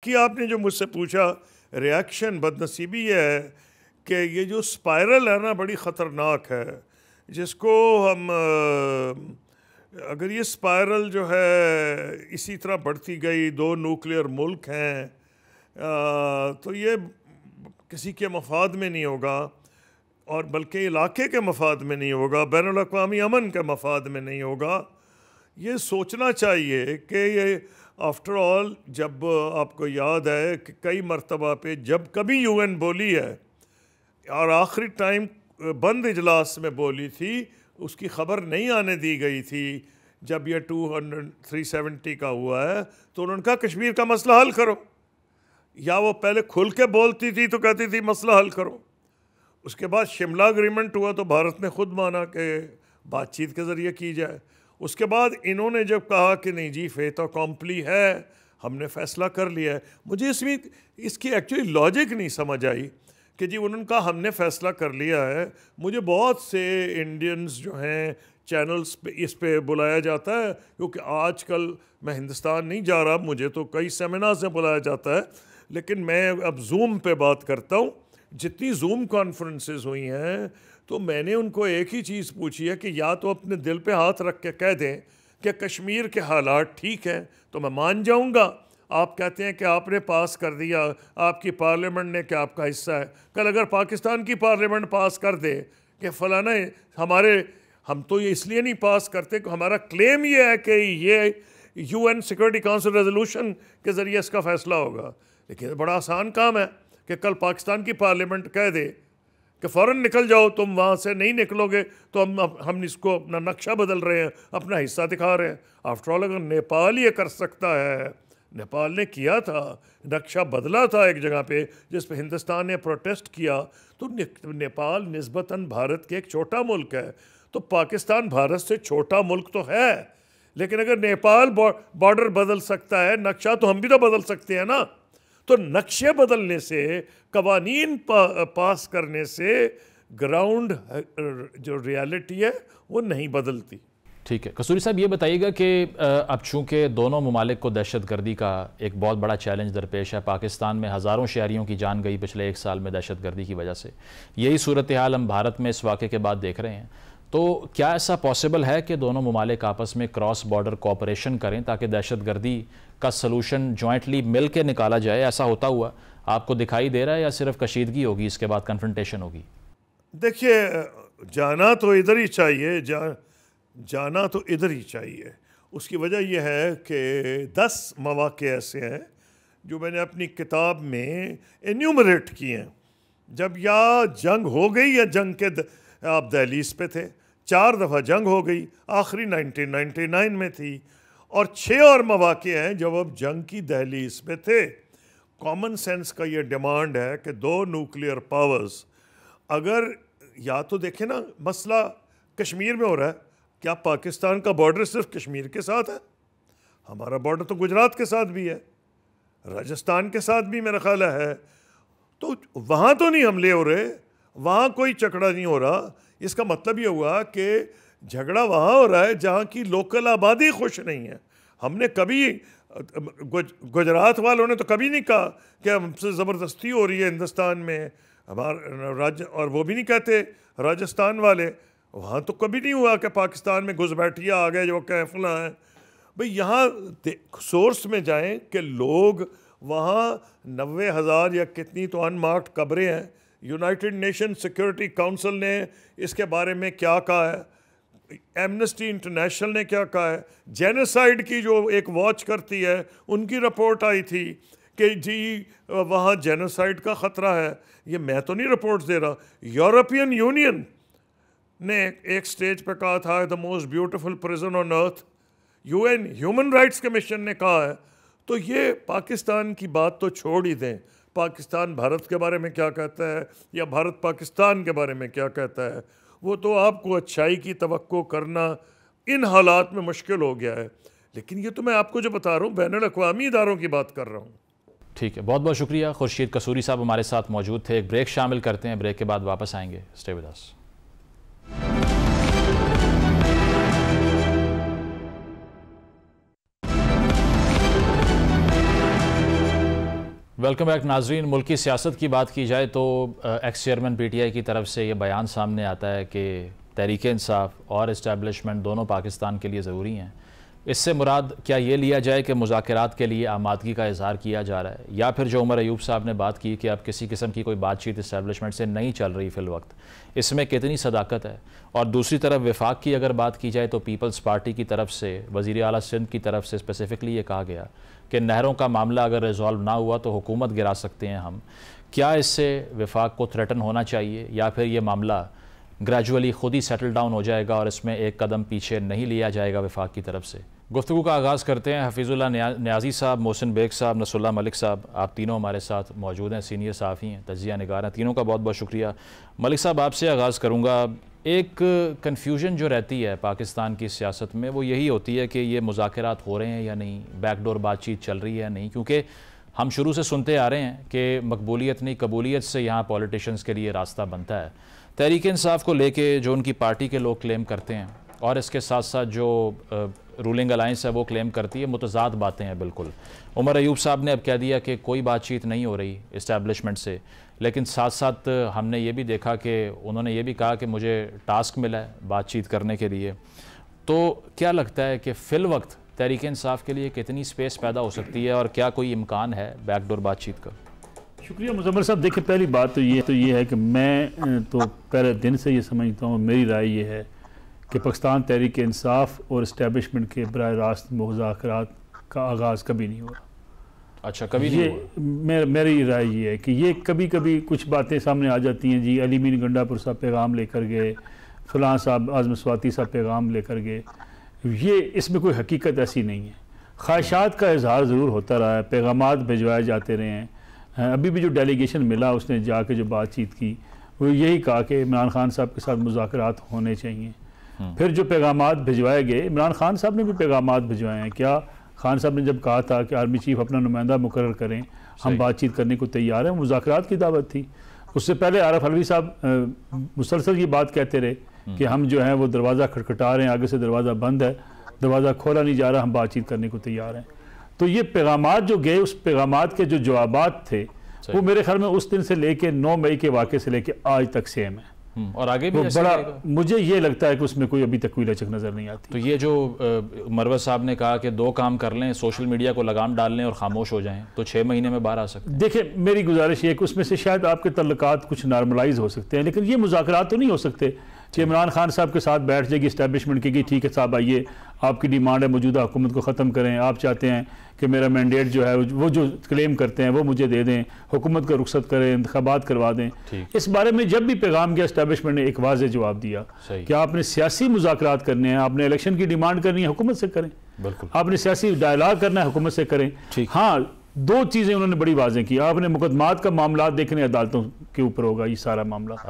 کہ آپ نے جو مجھ سے پوچھا ریاکشن، بدنصیبی یہ ہے کہ یہ جو سپائرل ہے نا بڑی خطرناک ہے، جس کو ہم اگر یہ سپائرل جو ہے اسی طرح بڑھتی گئی، دو نیوکلیئر ملک ہیں، تو یہ کسی کے مفاد میں نہیں ہوگا، اور بلکہ علاقے کے مفاد میں نہیں ہوگا، بین الاقوامی امن کے مفاد میں نہیں ہوگا۔ یہ سوچنا چاہیے کہ یہ آفٹر آل، جب آپ کو یاد ہے کہ کئی مرتبہ پہ جب کبھی یو این بولی ہے اور آخری ٹائم بند اجلاس میں بولی تھی، اس کی خبر نہیں آنے دی گئی تھی۔ جب یہ 370 کا ہوا ہے تو انہوں نے کہا کشمیر کا مسئلہ حل کرو، یا وہ پہلے کھل کے بولتی تھی تو کہتی تھی مسئلہ حل کرو۔ اس کے بعد شملہ اگریمنٹ ہوا تو بھارت نے خود مانا کہ بات چیت کے ذریعے کی جائے۔ اس کے بعد انہوں نے جب کہا کہ نہیں جی فیت اکمپلی ہے، ہم نے فیصلہ کر لیا ہے، مجھے اس کی ایکچولی لاجک نہیں سمجھ آئی کہ جی انہوں نے کہا ہم نے فیصلہ کر لیا ہے۔ مجھے بہت سے انڈینز جو ہیں چینلز پہ اس پہ بلایا جاتا ہے، کیونکہ آج کل میں ہندوستان نہیں جا رہا، مجھے تو کئی سیمینارز میں بلایا جاتا ہے، لیکن میں اب زوم پہ بات کرتا ہوں۔ جتنی زوم کانفرنسز ہوئی ہیں تو میں نے ان کو ایک ہی چیز پوچھی ہے کہ یا تو اپنے دل پہ ہاتھ رکھ کے کہہ دیں کہ کشمیر کے حالات ٹھیک ہیں تو میں مان جاؤں گا، آپ کہتے ہیں کہ آپ نے پاس کر دیا، آپ کی پارلیمنٹ نے کہ آپ کا حصہ ہے۔ کل اگر پاکستان کی پارلیمنٹ پاس کر دے کہ فلانا ہم تو یہ اس لیے نہیں پاس کرتے کہ ہمارا کلیم یہ ہے کہ یہ U N security council resolution کے ذریعے اس کا فیصلہ ہوگا، لیکن بڑا آسان کام ہے کہ کل پاکستان کی پارلیمنٹ کہہ دے کہ فوراً نکل جاؤ، تم وہاں سے نہیں نکلو گے تو ہم اس کو اپنا نقشہ بدل رہے ہیں، اپنا حصہ دکھا رہے ہیں۔ آفٹر آل اگر نیپال یہ کر سکتا ہے، نیپال نے کیا تھا، نقشہ بدلا تھا ایک جگہ پہ جس پہ ہندوستان نے پروٹیسٹ کیا، تو نیپال نسبتاً بھارت کے ایک چھوٹا ملک ہے، تو پاکستان بھارت سے چھوٹا ملک تو ہے، لیکن اگر نیپال بارڈر بدل سکتا ہے، نقشہ تو ہم بھی تو بدل سکتے ہیں نا۔ تو نقشے بدلنے سے، قوانین پاس کرنے سے گراؤنڈ جو ریالٹی ہے وہ نہیں بدلتی۔ ٹھیک ہے قصوری صاحب، یہ بتائیے گا کہ اب چونکہ دونوں ممالک کو دہشت گردی کا ایک بہت بڑا چیلنج درپیش ہے، پاکستان میں ہزاروں شہریوں کی جان گئی پچھلے ایک سال میں دہشت گردی کی وجہ سے، یہی صورتحال ہم بھارت میں اس واقعے کے بعد دیکھ رہے ہیں، تو کیا ایسا پاسبل ہے کہ دونوں ممالک آپس میں کراس بارڈر کوآپریشن کریں تاکہ دہشت گردی کا سلوشن جوائنٹلی مل کے نکالا جائے؟ ایسا ہوتا ہوا آپ کو دکھائی دے رہا ہے یا صرف کشیدگی ہوگی، اس کے بعد کنفرنٹیشن ہوگی؟ دیکھیے جانا تو ادھر ہی چاہیے، جانا تو ادھر ہی چاہیے۔ اس کی وجہ یہ ہے کہ 10 مواقع ایسے ہیں جو میں نے اپنی کتاب میں انیومریٹ کیے ہیں، جب یا جنگ ہو گئی یا جنگ کے آپ دہلیز پہ تھے، 4 دفعہ جنگ ہو گئی، آخری 1999 میں تھی، اور 6 اور مواقع ہیں جب اب جنگ کی دہلیز پہ تھے۔ کامن سینس کا یہ ڈیمانڈ ہے کہ 2 نیوکلیئر پاورز اگر یا تو دیکھیں نا، مسئلہ کشمیر میں ہو رہا ہے، کیا پاکستان کا بارڈر صرف کشمیر کے ساتھ ہے؟ ہمارا بارڈر تو گجرات کے ساتھ بھی ہے، راجستھان کے ساتھ بھی میرا خیال ہے، تو وہاں تو نہیں حملے ہو رہے، وہاں کوئی چکڑا نہیں ہو رہا۔ اس کا مطلب یہ ہوا کہ جھگڑا وہاں ہو رہا ہے جہاں کی لوکل آبادی خوش نہیں ہے۔ ہم نے کبھی گجرات والوں نے تو کبھی نہیں کہا کہ ہم سے زبردستی ہو رہی ہے ہندوستان میں، اور وہ بھی نہیں کہتے راجستھان والے، وہاں تو کبھی نہیں ہوا کہ پاکستان میں گھس بیٹھیا آ گئے جو کہ فلاں ہیں۔ بھئی یہاں سورس میں جائیں کہ لوگ وہاں 90,000 یا کتنی تو ان مارکڈ قبریں ہیں، یونائٹڈ نیشن سیکورٹی کونسل نے اس کے بارے میں کیا کہا ہے، ایمنسٹی انٹرنیشنل نے کیا کہا ہے، جینوسائیڈ کی جو ایک واچ کرتی ہے ان کی رپورٹ آئی تھی کہ جی وہاں جینوسائیڈ کا خطرہ ہے۔ یہ میں تو نہیں رپورٹ دے رہا، یورپین یونین نے ایک سٹیج پہ کہا تھا the most beautiful prison on earth, U N human rights commission نے کہا ہے۔ تو یہ پاکستان کی بات تو چھوڑ ہی دیں، پاکستان بھارت کے بارے میں کیا کہتا ہے یا بھارت پاکستان کے بارے میں کیا کہتا ہے، وہ تو آپ کو اچھائی کی توقع کرنا ان حالات میں مشکل ہو گیا ہے۔ لیکن یہ تو میں آپ کو جو بتا رہا ہوں بین الاقوامی اداروں کی بات کر رہا ہوں۔ ٹھیک ہے، بہت بہت شکریہ۔ خورشید قصوری صاحب ہمارے ساتھ موجود تھے۔ ایک بریک شامل کرتے ہیں، بریک کے بعد واپس آئیں گے۔ Stay with us. Welcome back ناظرین. ملکی سیاست کی بات کی جائے تو ایکس چیئرمین پی ٹی آئی کی طرف سے یہ بیان سامنے آتا ہے کہ تحریک انصاف اور اسٹیبلشمنٹ دونوں پاکستان کے لیے ضروری ہیں. اس سے مراد کیا یہ لیا جائے کہ مذاکرات کے لیے آمادگی کا اظہار کیا جا رہا ہے، یا پھر جو عمر ایوب صاحب نے بات کی کہ اب کسی قسم کی کوئی بات چیت اسٹیبلشمنٹ سے نہیں چل رہی فی الوقت، اس میں کتنی صداقت ہے؟ اور دوسری طرف وفاق کی اگر بات کی جائے تو پیپلز پارٹی کی طرف سے وزیر اعلیٰ سندھ کی طرف سے اسپیسیفکلی یہ کہا گیا کہ نہروں کا معاملہ اگر ریزالو نہ ہوا تو حکومت گرا سکتے ہیں ہم. کیا اس سے وفاق کو تھریٹن ہونا چاہیے، یا پھر یہ معاملہ گریجولی خود ہی سیٹل ڈاؤن ہو جائے گا اور اس میں ایک قدم پیچھے نہیں لیا جائے گا وفاق کی طرف سے؟ گفتگو کا آغاز کرتے ہیں. حفیظ اللہ نیازی صاحب، محسن بیگ صاحب، نصر اللہ ملک صاحب، آپ تینوں ہمارے ساتھ موجود ہیں، سینئر صحافی ہیں، تجزیہ نگار ہیں. تینوں کا بہت بہت شکریہ. ملک صاحب آپ سے آغاز کروں گا. ایک کنفیوژن جو رہتی ہے پاکستان کی سیاست میں وہ یہی ہوتی ہے کہ یہ مذاکرات ہو رہے ہیں یا نہیں، بیک ڈور بات چیت چل رہی ہے یا نہیں، کیونکہ ہم شروع سے سنتے آ رہے ہیں کہ مقبولیت نہیں قبولیت سے یہاں پولیٹیشنز کے لیے راستہ بنتا ہے. تحریک انصاف کو لے کے جو ان کی پارٹی کے لوگ کلیم کرتے ہیں اور اس کے ساتھ ساتھ جو رولنگ الائنس ہے وہ کلیم کرتی ہے، متضاد باتیں ہیں بالکل. عمر ایوب صاحب نے اب کہہ دیا کہ کوئی بات چیت نہیں ہو رہی اسٹیبلشمنٹ سے، لیکن ساتھ ساتھ ہم نے یہ بھی دیکھا کہ انہوں نے یہ بھی کہا کہ مجھے ٹاسک ملا ہے بات چیت کرنے کے لیے. تو کیا لگتا ہے کہ فی الوقت تحریک انصاف کے لیے کتنی سپیس پیدا ہو سکتی ہے اور کیا کوئی امکان ہے بیک ڈور بات چیت کا؟ شکریہ مزمل صاحب. دیکھیں پہلی بات تو یہ ہے کہ میں تو پہلے دن سے یہ سمجھتا ہوں، میری رائے یہ ہے کہ پاکستان تحریک انصاف اور اسٹیبلشمنٹ کے براہ راست مذاکرات کا آغاز کبھی نہیں ہوا. اچھا، کبھی نہیں ہوا؟ میری رائے یہ ہے کہ یہ کبھی کچھ باتیں سامنے آ جاتی ہیں. جی علی مین گنڈا پور صاحب پیغام لے کر گئے، فلاں صاحب اعظم سواتی صاحب پیغام لے کر گئے. یہ اس میں کوئی حقیقت ایسی نہیں ہے. خواہشات کا اظہار ضرور ہوتا رہا ہے، پیغامات بھجوائے جاتے رہے ہیں. ابھی بھی جو ڈیلیگیشن ملا اس نے جا کے جو بات چیت کی وہ یہی کہا کہ عمران خان صاحب کے ساتھ مذاکرات ہونے چاہیے. پھر جو پیغامات بھجوائے گئے، عمران خان صاحب نے بھی پیغامات بھجوائے ہیں. کیا خان صاحب نے جب کہا تھا کہ آرمی چیف اپنا نمائندہ مقرر کریں، ہم بات چیت کرنے کو تیار ہیں، مذاکرات کی دعوت تھی. اس سے پہلے عارف علوی صاحب مسلسل یہ بات کہتے رہے کہ ہم جو ہیں وہ دروازہ کھٹکھٹا رہے ہیں، آگے سے دروازہ بند ہے، دروازہ کھولا نہیں جا رہا، ہم بات چیت کرنے کو تیار ہیں. تو یہ پیغامات جو گئے، اس پیغامات کے جو جوابات تھے وہ میرے خیال میں اس دن سے لے کے 9 مئی کے واقعے سے لے کے آج تک سیم ہے. اور آگے بھی بڑا مجھے یہ لگتا ہے کہ اس میں کوئی ابھی تک کوئی لچک نظر نہیں آتی. تو یہ جو مروت صاحب نے کہا کہ 2 کام کر لیں، سوشل میڈیا کو لگام ڈال لیں اور خاموش ہو جائیں، تو 6 مہینے میں باہر آ سکتے ہیں. دیکھیں میری گزارش یہ ہے کہ اس میں سے شاید آپ کے تعلقات کچھ نارملائز ہو سکتے ہیں، لیکن یہ مذاکرات تو نہیں ہو سکتے کہ عمران خان صاحب کے ساتھ بیٹھ جائے گی اسٹیبلشمنٹ کی ٹھیک ہے صاحب آئیے، آپ کی ڈیمانڈ ہے موجودہ حکومت کو ختم کریں، آپ چاہتے ہیں کہ میرا مینڈیٹ جو ہے وہ جو کلیم کرتے ہیں وہ مجھے دے دیں، حکومت کا رخصت کریں، انتخابات کروا دیں. اس بارے میں جب بھی پیغام کیا اسٹیبلشمنٹ نے ایک واضح جواب دیا کہ آپ نے سیاسی مذاکرات کرنے ہیں، آپ نے الیکشن کی ڈیمانڈ کرنی ہے حکومت سے کریں، آپ نے سیاسی ڈائلاگ کرنا ہے حکومت سے کریں. ہاں 2 چیزیں انہوں نے بڑی واضح کی. آپ نے مقدمات کا معاملات دیکھنے عدالتوں کے اوپر ہوگا یہ سارا معاملہ.